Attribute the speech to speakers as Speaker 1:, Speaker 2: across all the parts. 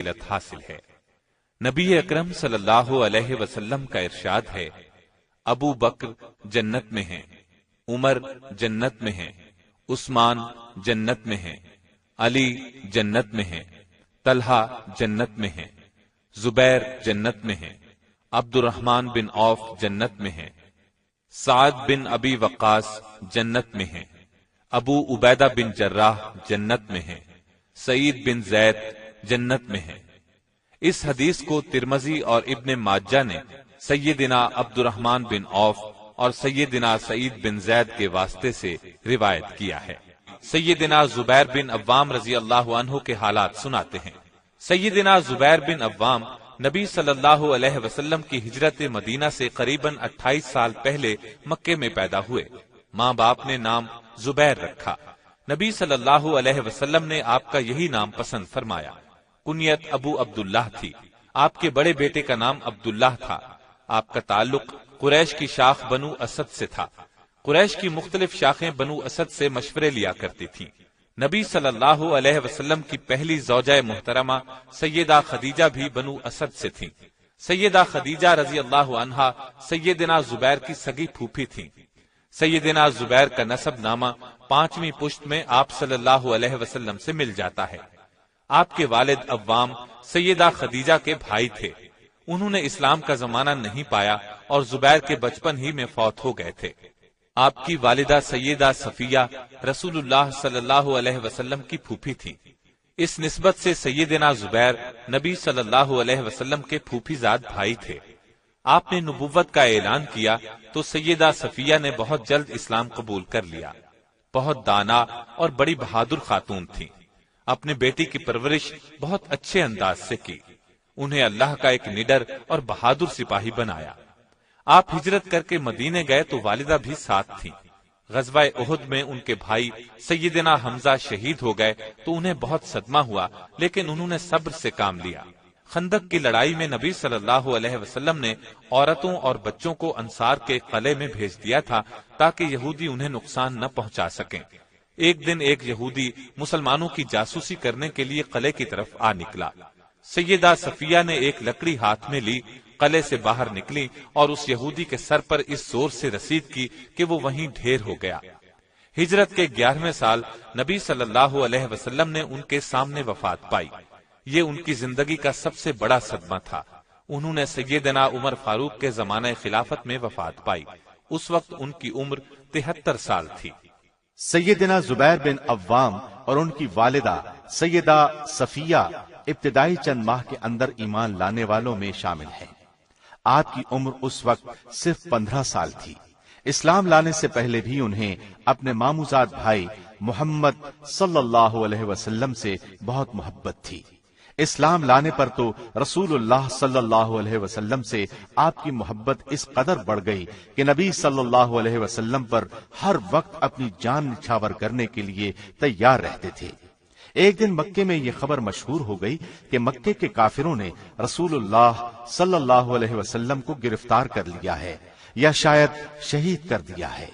Speaker 1: فضیلت حاصل ہے۔ نبی اکرم صلی اللہ علیہ وسلم کا ارشاد ہے، ابو بکر جنت میں ہیں، عمر جنت میں ہیں، عثمان جنت میں ہیں، علی جنت میں ہیں، طلحہ جنت میں ہیں، زبیر جنت میں ہیں، عبد الرحمن بن عوف جنت میں ہیں، سعد بن ابی وقاص جنت میں ہیں، ابو عبیدہ بن جراح جنت میں ہیں، سعید بن زید جنت میں ہیں۔ اس حدیث کو ترمذی اور ابن ماجہ نے سیدنا عبد الرحمن بن عوف اور سیدنا سعید بن زید کے واسطے سے روایت کیا ہے۔ سیدنا زبیر بن عوام رضی اللہ عنہ کے حالات سناتے ہیں۔ سیدنا زبیر بن عوام نبی صلی اللہ علیہ وسلم کی ہجرت مدینہ سے قریباً 28 سال پہلے مکے میں پیدا ہوئے۔ ماں باپ نے نام زبیر رکھا۔ نبی صلی اللہ علیہ وسلم نے آپ کا یہی نام پسند فرمایا۔ کنیت ابو عبداللہ تھی۔ آپ کے بڑے بیٹے کا نام عبداللہ تھا۔ آپ کا تعلق قریش کی شاخ بنو اسد سے تھا۔ قریش کی مختلف شاخیں بنو اسد سے مشورے لیا کرتی تھیں۔ نبی صلی اللہ علیہ وسلم کی پہلی زوجہ محترمہ سیدہ خدیجہ بھی بنو اسد سے تھیں۔ سیدہ خدیجہ رضی اللہ عنہا سیدنا زبیر کی سگی پھوپھی تھیں۔ سیدنا زبیر کا نسب نامہ 5ویں پشت میں آپ صلی اللہ علیہ وسلم سے مل جاتا ہے۔ آپ کے والد عوام سیدہ خدیجہ کے بھائی تھے۔ انہوں نے اسلام کا زمانہ نہیں پایا اور زبیر کے بچپن ہی میں فوت ہو گئے تھے۔ آپ کی والدہ سیدہ صفیہ رسول اللہ صلی اللہ علیہ وسلم کی پھوپھی تھی۔ اس نسبت سے سیدنا زبیر نبی صلی اللہ علیہ وسلم کے پھوپھی زاد بھائی تھے۔ آپ نے نبوت کا اعلان کیا تو سیدہ صفیہ نے بہت جلد اسلام قبول کر لیا۔ بہت دانا اور بڑی بہادر خاتون تھی۔ اپنے بیٹی کی پرورش بہت اچھے انداز سے کی۔ انہیں اللہ کا ایک نڈر اور بہادر سپاہی بنایا۔ آپ ہجرت کر کے مدینے گئے تو والدہ بھی ساتھ تھیں۔ غزوہ احد میں ان کے بھائی سیدنا حمزہ شہید ہو گئے تو انہیں بہت صدمہ ہوا، لیکن انہوں نے صبر سے کام لیا۔ خندق کی لڑائی میں نبی صلی اللہ علیہ وسلم نے عورتوں اور بچوں کو انصار کے قلعے میں بھیج دیا تھا تاکہ یہودی انہیں نقصان نہ پہنچا سکیں۔ ایک دن ایک یہودی مسلمانوں کی جاسوسی کرنے کے لیے قلعے کی طرف آ نکلا۔ سیدہ صفیہ نے ایک لکڑی ہاتھ میں لی، قلعے سے باہر نکلی اور اس یہودی کے سر پر اس زور سے رسید کی کہ وہ وہیں ڈھیر ہو گیا۔ ہجرت کے 11ویں سال نبی صلی اللہ علیہ وسلم نے ان کے سامنے وفات پائی۔ یہ ان کی زندگی کا سب سے بڑا صدمہ تھا۔ انہوں نے سیدنا عمر فاروق کے زمانہ خلافت میں وفات پائی۔ اس وقت ان کی عمر 73 سال تھی۔
Speaker 2: سیدنا زبیر بن عوام اور ان کی والدہ سیدہ صفیہ ابتدائی چند ماہ کے اندر ایمان لانے والوں میں شامل ہیں۔ آپ کی عمر اس وقت صرف 15 سال تھی۔ اسلام لانے سے پہلے بھی انہیں اپنے ماموزاد بھائی محمد صلی اللہ علیہ وسلم سے بہت محبت تھی۔ اسلام لانے پر تو رسول اللہ صلی اللہ علیہ وسلم سے آپ کی محبت اس قدر بڑھ گئی کہ نبی صلی اللہ علیہ وسلم پر ہر وقت اپنی جان نچھاور کرنے کے لیے تیار رہتے تھے۔ ایک دن مکے میں یہ خبر مشہور ہو گئی کہ مکے کے کافروں نے رسول اللہ صلی اللہ علیہ وسلم کو گرفتار کر لیا ہے یا شاید شہید کر دیا ہے۔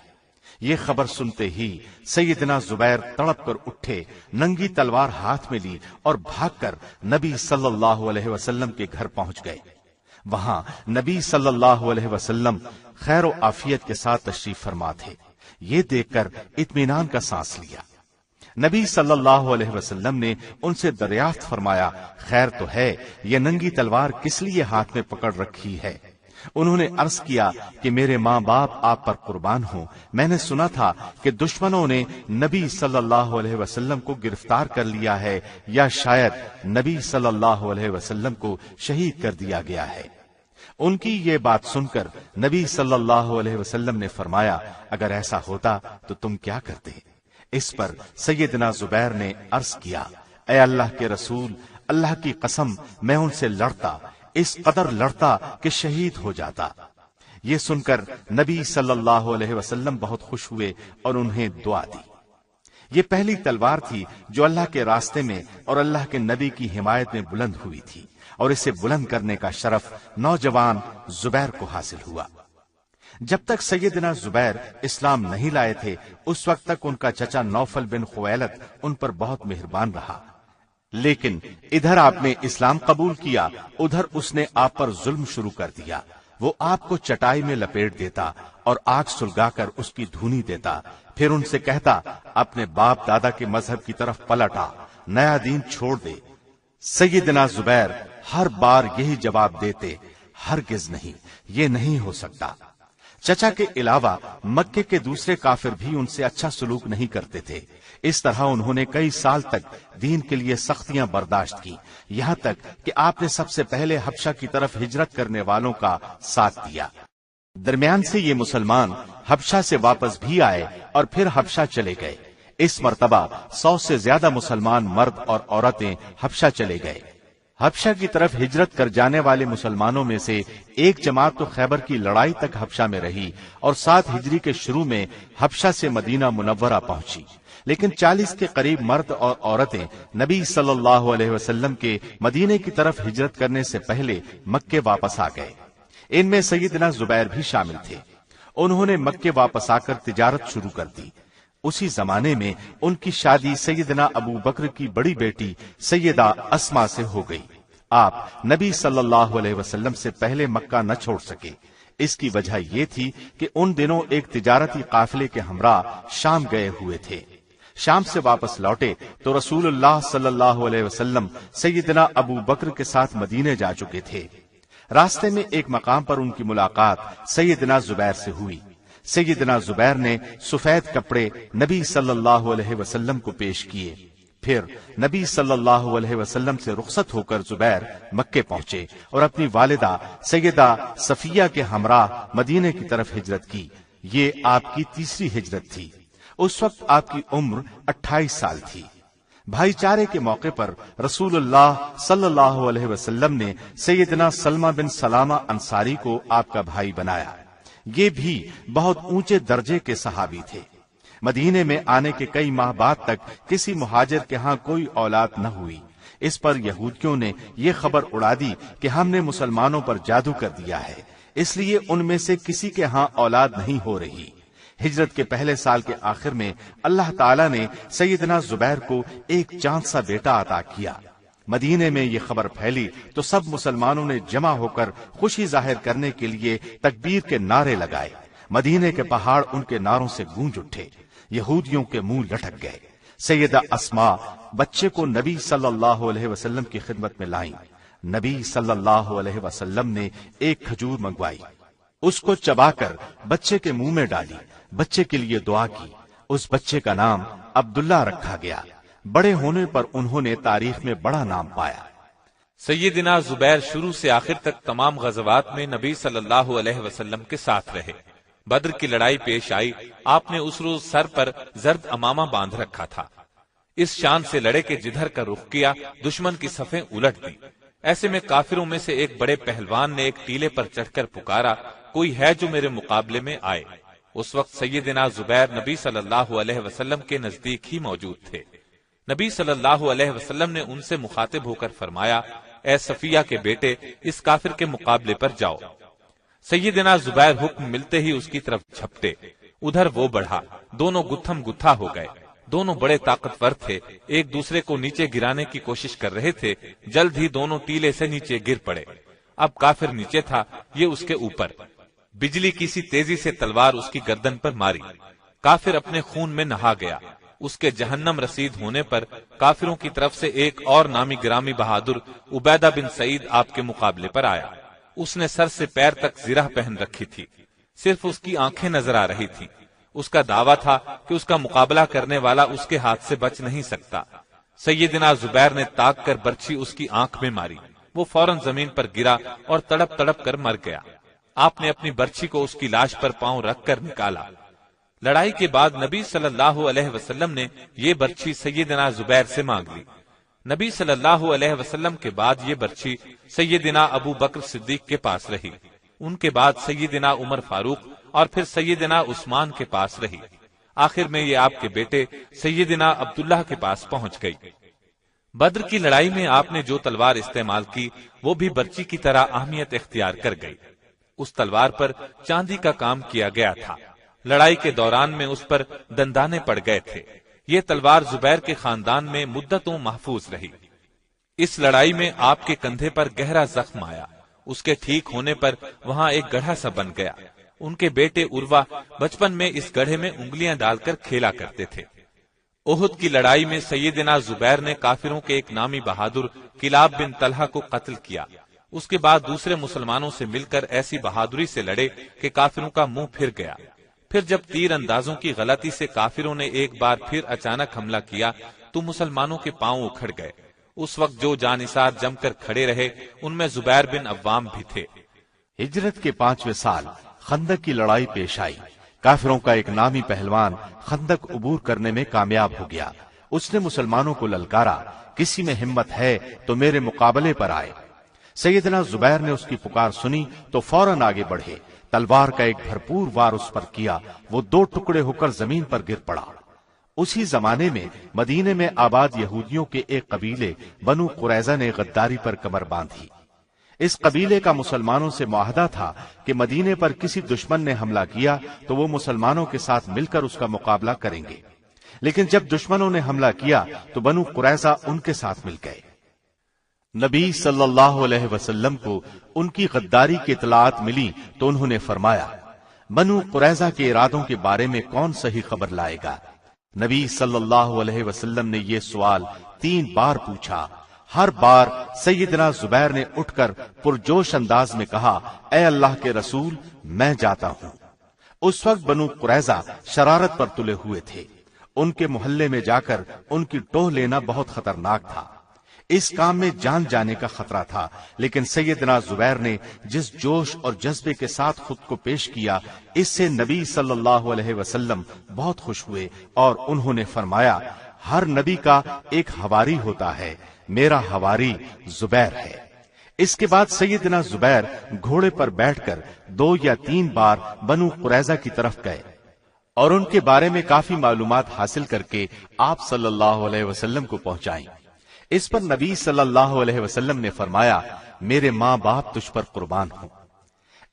Speaker 2: یہ خبر سنتے ہی سیدنا زبیر تڑپ کر اٹھے، ننگی تلوار ہاتھ میں لی اور بھاگ کر نبی صلی اللہ علیہ وسلم کے گھر پہنچ گئے۔ وہاں نبی صلی اللہ علیہ وسلم خیر و عافیت کے ساتھ تشریف فرما تھے۔ یہ دیکھ کر اطمینان کا سانس لیا۔ نبی صلی اللہ علیہ وسلم نے ان سے دریافت فرمایا، خیر تو ہے، یہ ننگی تلوار کس لیے ہاتھ میں پکڑ رکھی ہے؟ انہوں نے عرض کیا کہ میرے ماں باپ آپ پر قربان ہوں، میں نے سنا تھا کہ دشمنوں نے نبی صلی اللہ علیہ وسلم کو گرفتار کر لیا ہے یا شاید نبی صلی اللہ علیہ وسلم کو شہید کر دیا گیا ہے۔ ان کی یہ بات سن کر نبی صلی اللہ علیہ وسلم نے فرمایا، اگر ایسا ہوتا تو تم کیا کرتے؟ اس پر سیدنا زبیر نے عرض کیا، اے اللہ کے رسول، اللہ کی قسم میں ان سے لڑتا، اس قدر لڑتا کہ شہید ہو جاتا۔ یہ سن کر نبی صلی اللہ علیہ وسلم بہت خوش ہوئے اور انہیں دعا دی۔ یہ پہلی تلوار تھی جو اللہ کے راستے میں اور اللہ کے نبی کی حمایت میں بلند ہوئی تھی، اور اسے بلند کرنے کا شرف نوجوان زبیر کو حاصل ہوا۔ جب تک سیدنا زبیر اسلام نہیں لائے تھے اس وقت تک ان کا چچا نوفل بن خویلد ان پر بہت مہربان رہا، لیکن ادھر آپ نے اسلام قبول کیا، ادھر اس نے آپ پر ظلم شروع کر دیا۔ وہ آپ کو چٹائی میں لپیٹ دیتا اور آگ سلگا کر اس کی دھونی دیتا، پھر ان سے کہتا اپنے باپ دادا کے مذہب کی طرف پلٹا، نیا دین چھوڑ دے۔ سیدنا زبیر ہر بار یہی جواب دیتے، ہرگز نہیں، یہ نہیں ہو سکتا۔ چچا کے علاوہ مکے کے دوسرے کافر بھی ان سے اچھا سلوک نہیں کرتے تھے۔ اس طرح انہوں نے کئی سال تک دین کے لیے سختیاں برداشت کی، یہاں تک کہ آپ نے سب سے پہلے حبشہ کی طرف ہجرت کرنے والوں کا ساتھ دیا۔ درمیان سے یہ مسلمان حبشہ سے واپس بھی آئے اور پھر حبشہ چلے گئے۔ اس مرتبہ 100 سے زیادہ مسلمان مرد اور عورتیں حبشہ چلے گئے۔ حبشہ کی طرف ہجرت کر جانے والے مسلمانوں میں سے ایک جماعت تو خیبر کی لڑائی تک حبشہ میں رہی اور 7 ہجری کے شروع میں حبشہ سے مدینہ منورہ پہنچی، لیکن 40 کے قریب مرد اور عورتیں نبی صلی اللہ علیہ وسلم کے مدینے کی طرف ہجرت کرنے سے پہلے مکے واپس آ گئے۔ ان میں سیدنا زبیر بھی شامل تھے۔ انہوں نے مکے واپس آ کر تجارت شروع کر دی۔ اسی زمانے میں ان کی شادی سیدنا ابو بکر کی بڑی بیٹی سیدہ اسما سے ہو گئی۔ آپ نبی صلی اللہ علیہ وسلم سے پہلے مکہ نہ چھوڑ سکے۔ اس کی وجہ یہ تھی کہ ان دنوں ایک تجارتی قافلے کے ہمراہ شام گئے ہوئے تھے۔ شام سے واپس لوٹے تو رسول اللہ صلی اللہ علیہ وسلم سیدنا ابو بکر کے ساتھ مدینے جا چکے تھے۔ راستے میں ایک مقام پر ان کی ملاقات سیدنا زبیر سے ہوئی۔ سیدنا زبیر نے سفید کپڑے نبی صلی اللہ علیہ وسلم کو پیش کیے۔ پھر نبی صلی اللہ علیہ وسلم سے رخصت ہو کر زبیر مکے پہنچے اور اپنی والدہ سیدہ صفیہ کے ہمراہ مدینے کی طرف ہجرت کی۔ یہ آپ کی تیسری ہجرت تھی۔ اس وقت آپ کی عمر 28 سال تھی۔ بھائی چارے کے موقع پر رسول اللہ صلی اللہ علیہ وسلم نے سیدنا سلمہ بن سلامہ انصاری کو آپ کا بھائی بنایا۔ یہ بھی بہت اونچے درجے کے صحابی تھے۔ مدینے میں آنے کے کئی ماہ بعد تک کسی مہاجر کے ہاں کوئی اولاد نہ ہوئی۔ اس پر یہودیوں نے یہ خبر اڑا دی کہ ہم نے مسلمانوں پر جادو کر دیا ہے، اس لیے ان میں سے کسی کے ہاں اولاد نہیں ہو رہی۔ ہجرت کے پہلے سال کے آخر میں اللہ تعالیٰ نے سیدنا زبیر کو ایک چاند سا بیٹا عطا کیا۔ مدینے میں یہ خبر پھیلی تو سب مسلمانوں نے جمع ہو کر خوشی ظاہر کرنے کے لیے تکبیر کے نعرے لگائے۔ مدینے کے پہاڑ ان کے نعروں سے گونج اٹھے۔ یہودیوں کے منہ لٹک گئے۔ سیدہ اسما بچے کو نبی صلی اللہ علیہ وسلم کی خدمت میں لائیں۔ نبی صلی اللہ علیہ وسلم نے ایک کھجور منگوائی، اس کو چبا کر بچے کے منہ میں ڈالی، بچے کے لیے دعا کی۔ اس بچے کا نام عبداللہ رکھا گیا۔ بڑے ہونے پر انہوں نے تاریخ میں بڑا نام پایا۔
Speaker 1: سیدنا زبیر شروع سے آخر تک تمام غزوات میں نبی صلی اللہ علیہ وسلم کے ساتھ رہے۔ بدر کی لڑائی پیش آئی، آپ نے اس روز سر پر زرد امامہ باندھ رکھا تھا۔ اس شان سے لڑے کہ جدھر کا رخ کیا دشمن کی صفیں الٹ دی۔ ایسے میں کافروں میں سے ایک بڑے پہلوان نے ایک ٹیلے پر چڑھ کر پکارا، کوئی ہے جو میرے مقابلے میں آئے؟ اس وقت سیدنا زبیر نبی صلی اللہ علیہ وسلم کے نزدیک ہی موجود تھے۔ نبی صلی اللہ علیہ وسلم نے ان سے مخاطب ہو کر فرمایا، اے صفیہ کے بیٹے، اس کافر کے مقابلے پر جاؤ۔ سیدنا زبیر حکم ملتے ہی اس کی طرف جھپٹے۔ ادھر وہ بڑھا، دونوں گتھم گتھا ہو گئے۔ دونوں بڑے طاقتور تھے، ایک دوسرے کو نیچے گرانے کی کوشش کر رہے تھے۔ جلد ہی دونوں ٹیلے سے نیچے گر پڑے۔ اب کافر نیچے تھا، یہ اس کے اوپر۔ بجلی کی سی تیزی سے تلوار اس کی گردن پر ماری۔ کافر اپنے خون میں نہا گیا۔ اس کے جہنم رسید ہونے پر کافروں کی طرف سے ایک اور نامی گرامی بہادر عبیدہ بن سعید آپ کے مقابلے پر آیا۔ اس نے سر سے پیر تک زرہ پہن رکھی تھی، صرف اس کی آنکھیں نظر آ رہی تھی۔ اس کا دعویٰ تھا کہ اس کا مقابلہ کرنے والا اس کے ہاتھ سے بچ نہیں سکتا۔ سیدنا زبیر نے تاک کر برچھی اس کی آنکھ میں ماری، وہ فوراً زمین پر گرا اور تڑپ تڑپ کر مر گیا۔ آپ نے اپنی برچھی کو اس کی لاش پر پاؤں رکھ کر نکالا۔ لڑائی کے بعد نبی صلی اللہ علیہ وسلم نے یہ برچھی سیدنا زبیر سے مانگ لی۔ نبی صلی اللہ علیہ وسلم کے بعد یہ برچھی سیدنا ابو بکر صدیق کے پاس رہی، ان کے بعد سیدنا عمر فاروق اور پھر سیدنا عثمان کے پاس رہی۔ آخر میں یہ آپ کے بیٹے سیدنا عبداللہ کے پاس پہنچ گئی۔ بدر کی لڑائی میں آپ نے جو تلوار استعمال کی وہ بھی برچی کی طرح اہمیت اختیار کر گئی۔ اس تلوار پر چاندی کا کام کیا گیا تھا۔ لڑائی کے دوران میں اس پر دندانے پڑ گئے تھے۔ یہ تلوار زبیر کے خاندان میں مدتوں محفوظ رہی۔ اس لڑائی میں آپ کے کندھے پر گہرا زخم آیا، اس کے ٹھیک ہونے پر وہاں ایک گڑھا سا بن گیا۔ ان کے بیٹے عروہ بچپن میں اس گڑھے میں انگلیاں ڈال کر کھیلا کرتے تھے۔ احد کی لڑائی میں سیدنا زبیر نے کافروں کے ایک نامی بہادر کلاب بن طلحہ کو قتل کیا۔ اس کے بعد دوسرے مسلمانوں سے مل کر ایسی بہادری سے لڑے کہ کافروں کا منہ پھر گیا۔ پھر جب تیر اندازوں کی غلطی سے کافروں نے ایک بار پھر اچانک حملہ کیا تو مسلمانوں کے پاؤں اکھڑ گئے۔ اس وقت جو جانثار جم کر کھڑے رہے ان میں زبیر بن عوام بھی تھے۔
Speaker 2: ہجرت کے 5ویں سال خندق کی لڑائی پیش آئی۔ کافروں کا ایک نامی پہلوان خندق عبور کرنے میں کامیاب ہو گیا۔ اس نے مسلمانوں کو للکارا، کسی میں ہمت ہے تو میرے مقابلے پر آئے۔ سیدنا زبیر نے اس کی پکار سنی تو فوراً آگے بڑھے، تلوار کا ایک بھرپور وار اس پر کیا، وہ 2 ٹکڑے ہو کر زمین پر گر پڑا۔ اسی زمانے میں مدینے میں آباد یہودیوں کے ایک قبیلے بنو قریظہ نے غداری پر کمر باندھی۔ اس قبیلے کا مسلمانوں سے معاہدہ تھا کہ مدینے پر کسی دشمن نے حملہ کیا تو وہ مسلمانوں کے ساتھ مل کر اس کا مقابلہ کریں گے، لیکن جب دشمنوں نے حملہ کیا تو بنو قریظہ ان کے ساتھ مل گئے۔ نبی صلی اللہ علیہ وسلم کو ان کی غداری کی اطلاعات ملی تو انہوں نے فرمایا، بنو قریظہ کے ارادوں کے بارے میں کون صحیح خبر لائے گا؟ نبی صلی اللہ علیہ وسلم نے یہ سوال 3 بار پوچھا۔ ہر بار سیدنا زبیر نے اٹھ کر پرجوش انداز میں کہا، اے اللہ کے رسول، میں جاتا ہوں۔ اس وقت بنو قریظہ شرارت پر تلے ہوئے تھے۔ ان کے محلے میں جا کر ان کی ٹوہ لینا بہت خطرناک تھا۔ اس کام میں جان جانے کا خطرہ تھا، لیکن سیدنا زبیر نے جس جوش اور جذبے کے ساتھ خود کو پیش کیا، اس سے نبی صلی اللہ علیہ وسلم بہت خوش ہوئے اور انہوں نے فرمایا، ہر نبی کا ایک حواری ہوتا ہے، میرا حواری زبیر ہے۔ اس کے بعد سیدنا زبیر گھوڑے پر بیٹھ کر 2 یا 3 بار بنو قریظہ کی طرف گئے اور ان کے بارے میں کافی معلومات حاصل کر کے آپ صلی اللہ علیہ وسلم کو پہنچائیں۔ اس پر نبی صلی اللہ علیہ وسلم نے فرمایا، میرے ماں باپ تجھ پر قربان ہوں۔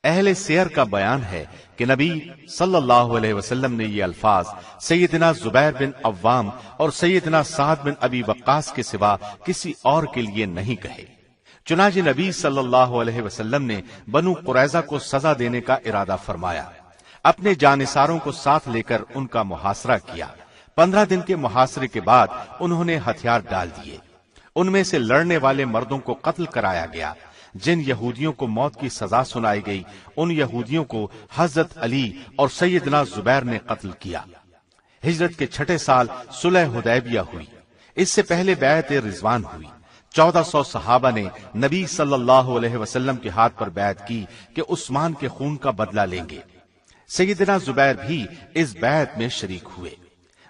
Speaker 2: اہل سیر کا بیان ہے کہ نبی صلی اللہ علیہ وسلم نے یہ الفاظ سیدنا زبیر بن عوام اور سیدنا سعد بن ابی وقاص کے سوا کسی اور کے لیے نہیں کہے۔ چنانچہ نبی صلی اللہ علیہ وسلم نے بنو قریظہ کو سزا دینے کا ارادہ فرمایا۔ اپنے جانثاروں کو ساتھ لے کر ان کا محاصرہ کیا۔ 15 دن کے محاصرے کے بعد انہوں نے ہتھیار ڈال دیے۔ ان میں سے لڑنے والے مردوں کو قتل کرایا گیا۔ جن یہودیوں کو موت کی سزا سنائی گئی ان یہودیوں کو حضرت علی اور سیدنا زبیر نے قتل کیا۔ ہجرت کے 6 سال صلح حدیبیہ ہوئی۔ اس سے پہلے بیعت رضوان ہوئی۔ 1400 صحابہ نے نبی صلی اللہ علیہ وسلم کے ہاتھ پر بیعت کی کہ عثمان کے خون کا بدلہ لیں گے۔ سیدنا زبیر بھی اس بیعت میں شریک ہوئے۔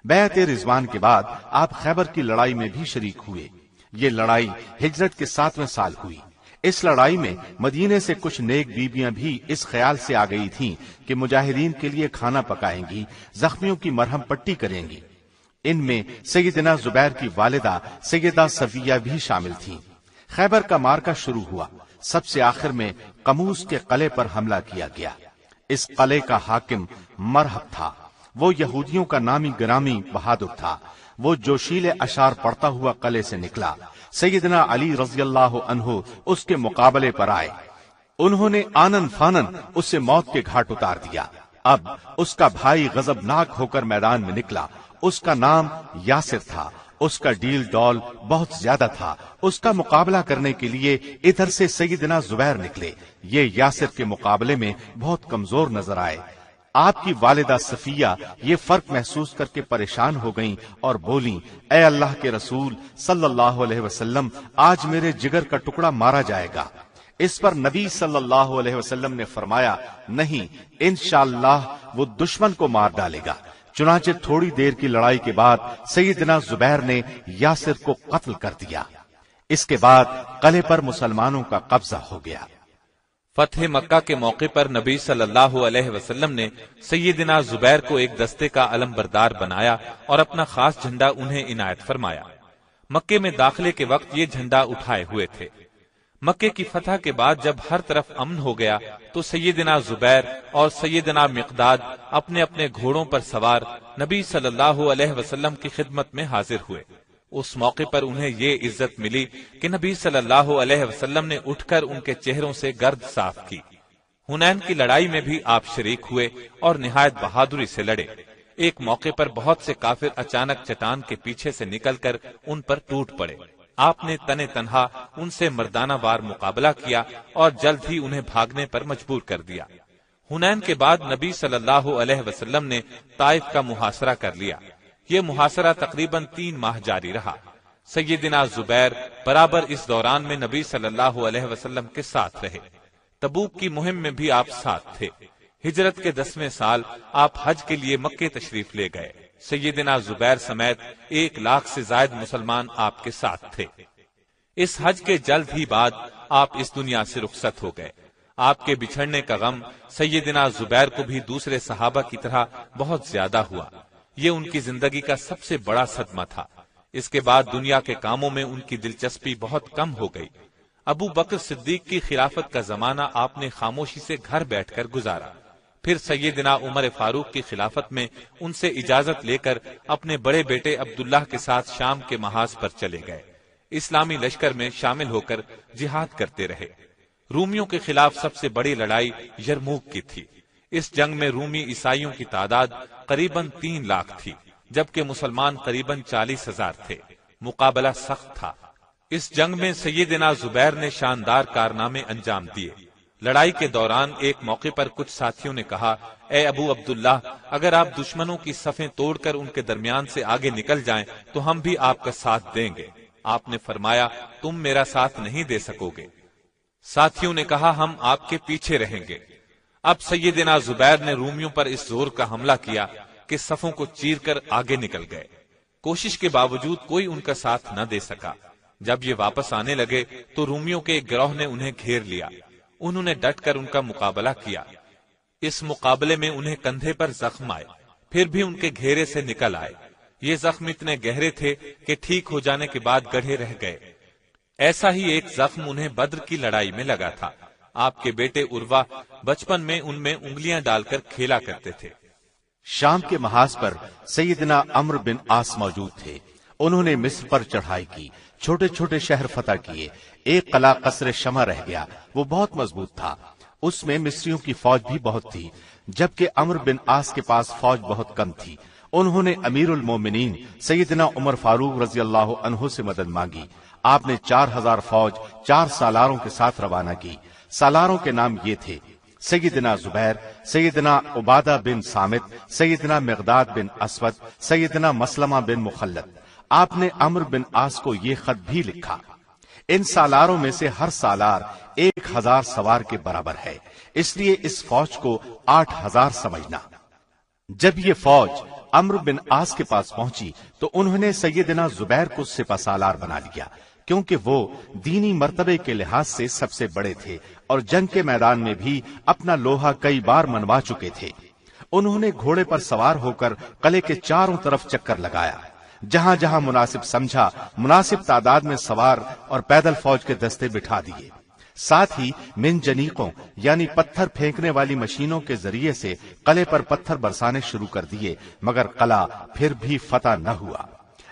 Speaker 2: بیعت رضوان کے بعد آپ خیبر کی لڑائی میں بھی شریک ہوئے۔ یہ لڑائی ہجرت کے 7ویں سال ہوئی۔ اس لڑائی میں مدینے سے کچھ نیک بیبیاں بھی اس خیال سے آ گئی تھیں کہ مجاہدین کے لیے کھانا پکائیں گی، زخمیوں کی مرہم پٹی کریں گی۔ ان میں سیدنا زبیر کی والدہ سیدہ صفیہ بھی شامل تھیں۔ خیبر کا معرکہ شروع ہوا۔ سب سے آخر میں قموس کے قلعے پر حملہ کیا گیا۔ اس قلعے کا حاکم مرہب تھا۔ وہ یہودیوں کا نامی گرامی بہادر تھا۔ وہ جوشیلے اشعار پڑھتا ہوا قلعے سے نکلا۔ سیدنا علی رضی اللہ عنہ اس کے مقابلے پر آئے۔ انہوں نے آنن فانن اسے موت کے گھاٹ اتار دیا۔ اب اس کا بھائی غضبناک ہو کر میدان میں نکلا۔ اس کا نام یاسر تھا۔ اس کا ڈیل ڈول بہت زیادہ تھا۔ اس کا مقابلہ کرنے کے لیے ادھر سے سیدنا زبیر نکلے۔ یہ یاسر کے مقابلے میں بہت کمزور نظر آئے۔ آپ کی والدہ صفیہ یہ فرق محسوس کر کے پریشان ہو گئیں اور بولیں، اے اللہ کے رسول صلی اللہ علیہ وسلم، آج میرے جگر کا ٹکڑا مارا جائے گا۔ اس پر نبی صلی اللہ علیہ وسلم نے فرمایا، نہیں، انشاءاللہ وہ دشمن کو مار ڈالے گا۔ چنانچہ تھوڑی دیر کی لڑائی کے بعد سیدنا زبیر نے یاسر کو قتل کر دیا۔ اس کے بعد قلعے پر مسلمانوں کا قبضہ ہو گیا۔
Speaker 1: فتح مکہ کے موقع پر نبی صلی اللہ علیہ وسلم نے سیدنا زبیر کو ایک دستے کا علم بردار بنایا اور اپنا خاص جھنڈا انہیں عنایت فرمایا۔ مکے میں داخلے کے وقت یہ جھنڈا اٹھائے ہوئے تھے۔ مکے کی فتح کے بعد جب ہر طرف امن ہو گیا تو سیدنا زبیر اور سیدنا مقداد اپنے اپنے گھوڑوں پر سوار نبی صلی اللہ علیہ وسلم کی خدمت میں حاضر ہوئے۔ اس موقع پر انہیں یہ عزت ملی کہ نبی صلی اللہ علیہ وسلم نے اٹھ کر ان کے چہروں سے گرد صاف کی۔ حنین کی لڑائی میں بھی آپ شریک ہوئے اور نہایت بہادری سے لڑے۔ ایک موقع پر بہت سے کافر اچانک چٹان کے پیچھے سے نکل کر ان پر ٹوٹ پڑے۔ آپ نے تنے تنہا ان سے مردانہ وار مقابلہ کیا اور جلد ہی انہیں بھاگنے پر مجبور کر دیا۔ حنین کے بعد نبی صلی اللہ علیہ وسلم نے طائف کا محاصرہ کر لیا۔ یہ محاصرہ تقریباً 3 ماہ جاری رہا۔ سیدنا زبیر برابر اس دوران میں نبی صلی اللہ علیہ وسلم کے ساتھ رہے۔ تبوک کی مہم میں بھی آپ ساتھ تھے۔ ہجرت کے 10ویں سال آپ حج کے لیے مکے تشریف لے گئے۔ سیدنا زبیر سمیت 1 لاکھ سے زائد مسلمان آپ کے ساتھ تھے۔ اس حج کے جلد ہی بعد آپ اس دنیا سے رخصت ہو گئے۔ آپ کے بچھڑنے کا غم سیدنا زبیر کو بھی دوسرے صحابہ کی طرح بہت زیادہ ہوا۔ یہ ان کی زندگی کا سب سے بڑا صدمہ تھا۔ اس کے بعد دنیا کے کاموں میں ان کی دلچسپی بہت کم ہو گئی۔ ابو بکر صدیق کی خلافت کا زمانہ آپ نے خاموشی سے گھر بیٹھ کر گزارا۔ پھر سیدنا عمر فاروق کی خلافت میں ان سے اجازت لے کر اپنے بڑے بیٹے عبداللہ کے ساتھ شام کے محاذ پر چلے گئے۔ اسلامی لشکر میں شامل ہو کر جہاد کرتے رہے۔ رومیوں کے خلاف سب سے بڑی لڑائی یرموک کی تھی۔ اس جنگ میں رومی عیسائیوں کی تعداد قریباً 3 لاکھ تھی، جبکہ مسلمان قریباً 40,000 تھے۔ مقابلہ سخت تھا۔ اس جنگ میں سیدنا زبیر نے شاندار کارنامے انجام دیے۔ لڑائی کے دوران ایک موقع پر کچھ ساتھیوں نے کہا، اے ابو عبداللہ، اگر آپ دشمنوں کی صفیں توڑ کر ان کے درمیان سے آگے نکل جائیں تو ہم بھی آپ کا ساتھ دیں گے۔ آپ نے فرمایا، تم میرا ساتھ نہیں دے سکو گے۔ ساتھیوں نے کہا، ہم آپ کے پیچھے رہیں گے۔ اب سیدنا زبیر نے رومیوں پر اس زور کا حملہ کیا کہ صفوں کو چیر کر آگے نکل گئے۔ کوشش کے باوجود کوئی ان کا ساتھ نہ دے سکا۔ جب یہ واپس آنے لگے تو رومیوں کے ایک گروہ نے انہیں گھیر لیا۔ انہوں نے ڈٹ کر ان کا مقابلہ کیا۔ اس مقابلے میں انہیں کندھے پر زخم آئے، پھر بھی ان کے گھیرے سے نکل آئے۔ یہ زخم اتنے گہرے تھے کہ ٹھیک ہو جانے کے بعد گڑھے رہ گئے۔ ایسا ہی ایک زخم انہیں بدر کی لڑائی میں لگا تھا۔ آپ کے بیٹے عروہ بچپن میں ان میں انگلیاں ڈال کر کھیلا کرتے تھے۔
Speaker 2: شام کے محاذ پر سیدنا عمرو بن عاص موجود تھے۔ انہوں نے مصر پر چڑھائی کی، چھوٹے چھوٹے شہر فتح کیے۔ ایک قلعہ قصر شمع رہ گیا، وہ بہت مضبوط تھا۔ اس میں مصریوں کی فوج بھی بہت تھی، جبکہ عمرو بن عاص کے پاس فوج بہت کم تھی۔ انہوں نے امیر المومنین سیدنا عمر فاروق رضی اللہ عنہ سے مدد مانگی۔ آپ نے 4000 فوج 4 سالاروں کے ساتھ روانہ کی۔ سالاروں کے نام یہ تھے: سیدنا زبیر، سیدنا عبادہ بن صامت، سیدنا مقداد بن اسود، سیدنا مسلمہ بن مخلد۔ آپ نے عمرو بن عاص کو یہ خط بھی لکھا: ان سالاروں میں سے ہر سالار 1000 سوار کے برابر ہے، اس لیے اس فوج کو 8000 سمجھنا۔ جب یہ فوج عمرو بن عاص کے پاس پہنچی تو انہوں نے سیدنا زبیر کو سپہ سالار بنا لیا، کیونکہ وہ دینی مرتبے کے لحاظ سے سب سے بڑے تھے اور جنگ کے میدان میں بھی اپنا لوہا کئی بار منوا چکے تھے۔ انہوں نے گھوڑے پر سوار ہو کر قلعے کے چاروں طرف چکر لگایا۔ جہاں جہاں مناسب سمجھا مناسب تعداد میں سوار اور پیدل فوج کے دستے بٹھا دیے۔ ساتھ ہی منجنیقوں یعنی پتھر پھینکنے والی مشینوں کے ذریعے سے قلعے پر پتھر برسانے شروع کر دیے، مگر قلعہ پھر بھی فتح نہ ہوا۔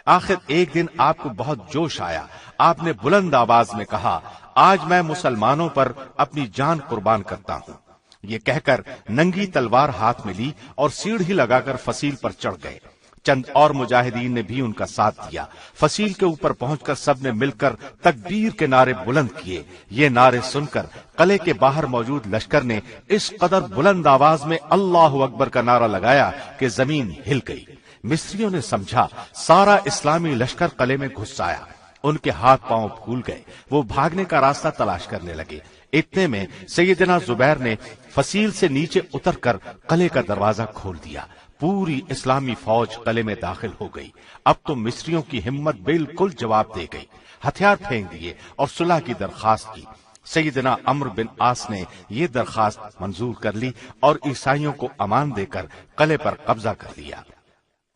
Speaker 2: آخر ایک دن آپ کو بہت جوش آیا۔ آپ نے بلند آواز میں کہا، آج میں مسلمانوں پر اپنی جان قربان کرتا ہوں۔ یہ کہہ کر ننگی تلوار ہاتھ میں لی اور سیڑھی لگا کر فصیل پر چڑھ گئے۔ چند اور مجاہدین نے بھی ان کا ساتھ دیا۔ فصیل کے اوپر پہنچ کر سب نے مل کر تکبیر کے نعرے بلند کیے۔ یہ نعرے سن کر قلعے کے باہر موجود لشکر نے اس قدر بلند آواز میں اللہ اکبر کا نعرہ لگایا کہ زمین ہل گئی۔ مصریوں نے سمجھا سارا اسلامی لشکر قلعے میں گھس آیا۔ ان کے ہاتھ پاؤں پھول گئے، وہ بھاگنے کا راستہ تلاش کرنے لگے۔ اتنے میں سیدنا زبیر نے فصیل سے نیچے اتر کر قلعے کا دروازہ کھول دیا۔ پوری اسلامی فوج قلعے میں داخل ہو گئی۔ اب تو مصریوں کی ہمت بالکل جواب دے گئی، ہتھیار پھینک دیے اور صلح کی درخواست کی۔ سیدنا عمرو بن عاص نے یہ درخواست منظور کر لی اور عیسائیوں کو امان دے کر قلعے پر قبضہ کر لیا۔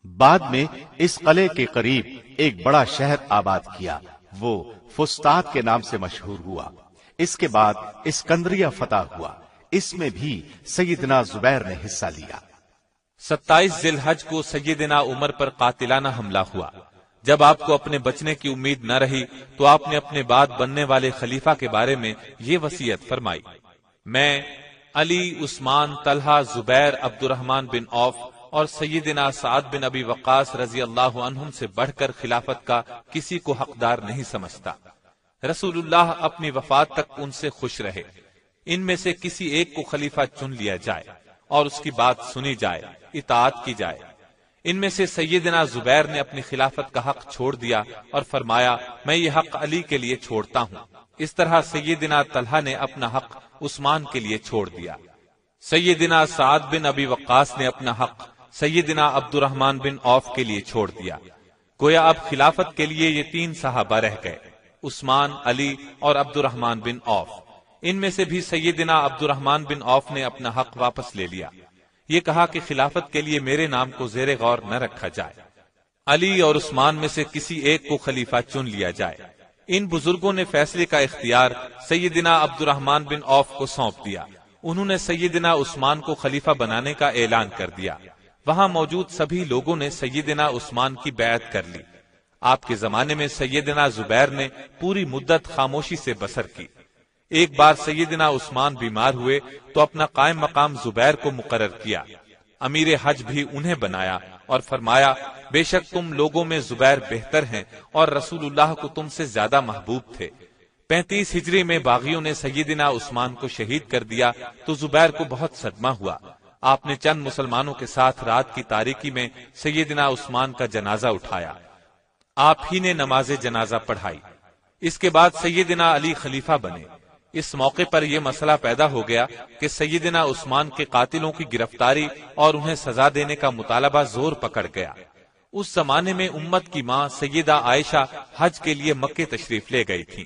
Speaker 2: بعد میں اس قلعے کے قریب ایک بڑا شہر آباد کیا، وہ فسطاط کے نام سے مشہور ہوا۔ اس کے بعد اسکندریہ فتح ہوا، اس میں بھی سیدنا زبیر نے حصہ لیا۔
Speaker 1: 27 ذی الحج کو سیدنا عمر پر قاتلانہ حملہ ہوا۔ جب آپ کو اپنے بچنے کی امید نہ رہی تو آپ نے اپنے بعد بننے والے خلیفہ کے بارے میں یہ وصیت فرمائی، میں علی، عثمان، طلحہ، زبیر، عبد الرحمن بن عوف اور سیدنا سعد بن ابی وقاص رضی اللہ عنہم سے بڑھ کر خلافت کا کسی کو حقدار نہیں سمجھتا۔ رسول اللہ اپنی وفات تک ان سے خوش رہے۔ ان میں سے کسی ایک کو خلیفہ چن لیا جائے اور اس کی بات سنی جائے، اطاعت کی جائے۔ ان میں سے سیدنا زبیر نے اپنی خلافت کا حق چھوڑ دیا اور فرمایا میں یہ حق علی کے لیے چھوڑتا ہوں۔ اس طرح سیدنا طلحہ نے اپنا حق عثمان کے لیے چھوڑ دیا۔ سیدنا سعد بن ابی وقاص نے اپنا حق سیدنا عبد الرحمن بن عوف کے لیے چھوڑ دیا۔ گویا اب خلافت کے لیے یہ 3 صحابہ رہ گئے، عثمان، علی اور عبد الرحمن بن عوف۔ ان میں سے بھی سیدنا عبد الرحمن بن عوف نے اپنا حق واپس لے لیا۔ یہ کہا کہ خلافت کے لیے میرے نام کو زیر غور نہ رکھا جائے، علی اور عثمان میں سے کسی ایک کو خلیفہ چن لیا جائے۔ ان بزرگوں نے فیصلے کا اختیار سیدنا عبد الرحمن بن عوف کو سونپ دیا۔ انہوں نے سیدنا عثمان کو خلیفہ بنانے کا اعلان کر دیا۔ وہاں موجود سبھی لوگوں نے سیدنا عثمان کی بیعت کر لی۔ آپ کے زمانے میں سیدنا زبیر نے پوری مدت خاموشی سے بسر کی۔ ایک بار سیدنا عثمان بیمار ہوئے تو اپنا قائم مقام زبیر کو مقرر کیا۔ امیر حج بھی انہیں بنایا اور فرمایا بے شک تم لوگوں میں زبیر بہتر ہیں اور رسول اللہ کو تم سے زیادہ محبوب تھے۔ 35 ہجری میں باغیوں نے سیدنا عثمان کو شہید کر دیا تو زبیر کو بہت صدمہ ہوا۔ آپ نے چند مسلمانوں کے ساتھ رات کی تاریکی میں سیدنا عثمان کا جنازہ اٹھایا۔ آپ ہی نے نماز جنازہ پڑھائی۔ اس کے بعد سیدنا علی خلیفہ بنے۔ اس موقع پر یہ مسئلہ پیدا ہو گیا کہ سیدنا عثمان کے قاتلوں کی گرفتاری اور انہیں سزا دینے کا مطالبہ زور پکڑ گیا۔ اس زمانے میں امت کی ماں سیدہ عائشہ حج کے لیے مکے تشریف لے گئی تھیں۔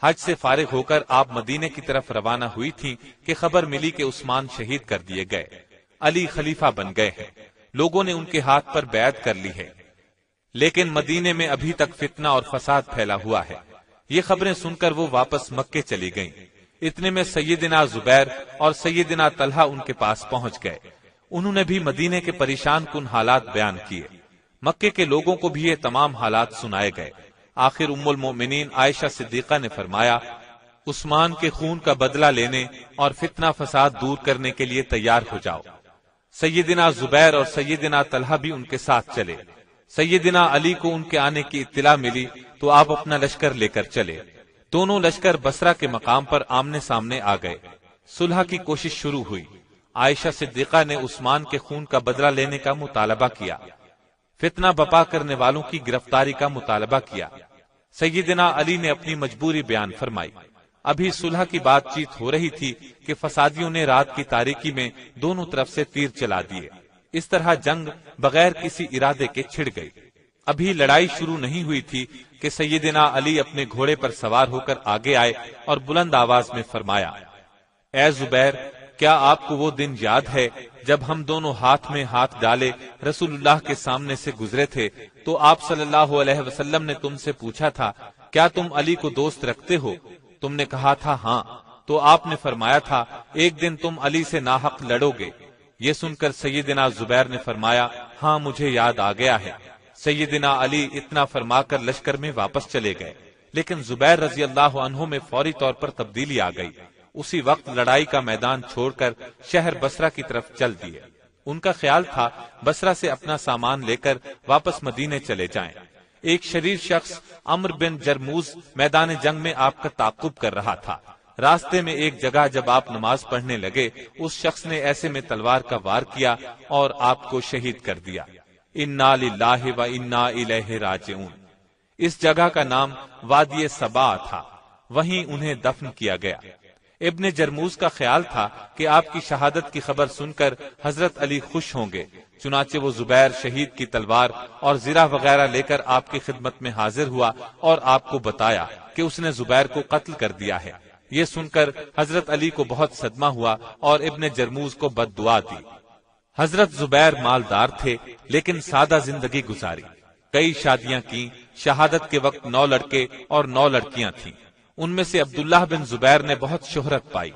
Speaker 1: حج سے فارغ ہو کر آپ مدینے کی طرف روانہ ہوئی تھیں کہ خبر ملی کہ عثمان شہید کر دیے گئے، علی خلیفہ بن گئے ہیں، لوگوں نے ان کے ہاتھ پر بیعت کر لی ہے، لیکن مدینے میں ابھی تک فتنہ اور فساد پھیلا ہوا ہے۔ یہ خبریں سن کر وہ واپس مکے چلی گئیں۔ اتنے میں سیدنا زبیر اور سیدنا طلحہ ان کے پاس پہنچ گئے۔ انہوں نے بھی مدینے کے پریشان کن حالات بیان کیے۔ مکے کے لوگوں کو بھی یہ تمام حالات سنائے گئے۔ آخر ام المؤمنین عائشہ صدیقہ نے فرمایا عثمان کے خون کا بدلہ لینے اور فتنہ فساد دور کرنے کے لیے تیار ہو جاؤ۔ سیدنا زبیر اور سیدنا طلحہ بھی ان کے ساتھ چلے۔ سیدنا علی کو ان کے آنے کی اطلاع ملی تو آپ اپنا لشکر لے کر چلے۔ دونوں لشکر بصرہ کے مقام پر آمنے سامنے آ گئے۔ صلح کی کوشش شروع ہوئی۔ عائشہ صدیقہ نے عثمان کے خون کا بدلہ لینے کا مطالبہ کیا، فتنہ بپا کرنے والوں کی گرفتاری کا مطالبہ کیا۔ سیدنا علی نے اپنی مجبوری بیان فرمائی۔ ابھی صلح کی بات چیت ہو رہی تھی کہ فسادیوں نے رات کی تاریکی میں دونوں طرف سے تیر چلا دیے۔ اس طرح جنگ بغیر کسی ارادے کے چھڑ گئی۔ ابھی لڑائی شروع نہیں ہوئی تھی کہ سیدنا علی اپنے گھوڑے پر سوار ہو کر آگے آئے اور بلند آواز میں فرمایا اے زبیر، کیا آپ کو وہ دن یاد ہے جب ہم دونوں ہاتھ میں ہاتھ ڈالے رسول اللہ کے سامنے سے گزرے تھے تو آپ صلی اللہ علیہ وسلم نے تم سے پوچھا تھا کیا تم علی کو دوست رکھتے ہو؟ تم نے کہا تھا ہاں، تو آپ نے فرمایا تھا ایک دن تم علی سے ناحق لڑو گے۔ یہ سن کر سیدنا زبیر نے فرمایا ہاں مجھے یاد آ گیا ہے۔ سیدنا علی اتنا فرما کر لشکر میں واپس چلے گئے، لیکن زبیر رضی اللہ عنہ میں فوری طور پر تبدیلی آ گئی۔ اسی وقت لڑائی کا میدان چھوڑ کر شہر بصرہ کی طرف چل دیے۔ ان کا خیال تھا بصرہ سے اپنا سامان لے کر واپس مدینے چلے جائیں۔ ایک شریر شخص عمرو بن جرموز میدان جنگ میں آپ کا تعاقب کر رہا تھا۔ راستے میں ایک جگہ جب آپ نماز پڑھنے لگے، اس شخص نے ایسے میں تلوار کا وار کیا اور آپ کو شہید کر دیا۔ انا للہ و انا الیہ راجعون۔ اس جگہ کا نام وادی سبا تھا، وہیں انہیں دفن کیا گیا۔ ابن جرموز کا خیال تھا کہ آپ کی شہادت کی خبر سن کر حضرت علی خوش ہوں گے، چنانچہ وہ زبیر شہید کی تلوار اور زرہ وغیرہ لے کر آپ کی خدمت میں حاضر ہوا اور آپ کو بتایا کہ اس نے زبیر کو قتل کر دیا ہے۔ یہ سن کر حضرت علی کو بہت صدمہ ہوا اور ابن جرموز کو بد دعا دی۔ حضرت زبیر مالدار تھے لیکن سادہ زندگی گزاری۔ کئی شادیاں کی، شہادت کے وقت 9 لڑکے اور 9 لڑکیاں تھیں۔ ان میں سے عبداللہ بن زبیر نے بہت شہرت پائی،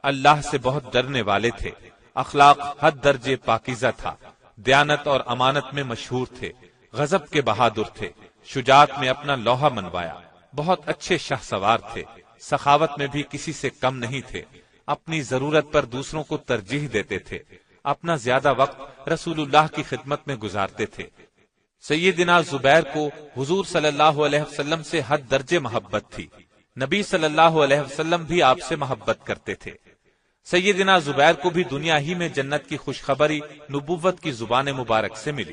Speaker 1: اللہ سے بہت ڈرنے والے تھے، اخلاق حد درجے پاکیزہ تھا، دیانت اور امانت میں مشہور تھے، غضب کے بہادر تھے، شجاعت میں اپنا لوہا منوایا، بہت اچھے شاہ سوار تھے، سخاوت میں بھی کسی سے کم نہیں تھے، اپنی ضرورت پر دوسروں کو ترجیح دیتے تھے، اپنا زیادہ وقت رسول اللہ کی خدمت میں گزارتے تھے۔ سیدنا زبیر کو حضور صلی اللہ علیہ وسلم سے حد درجے محبت تھی، نبی صلی اللہ علیہ وسلم بھی آپ سے محبت کرتے تھے۔ سیدنا زبیر کو بھی دنیا ہی میں جنت کی خوشخبری نبوت کی زبان مبارک سے ملی۔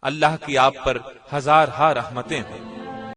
Speaker 1: اللہ کی آپ پر ہزار ہا رحمتیں ہوں۔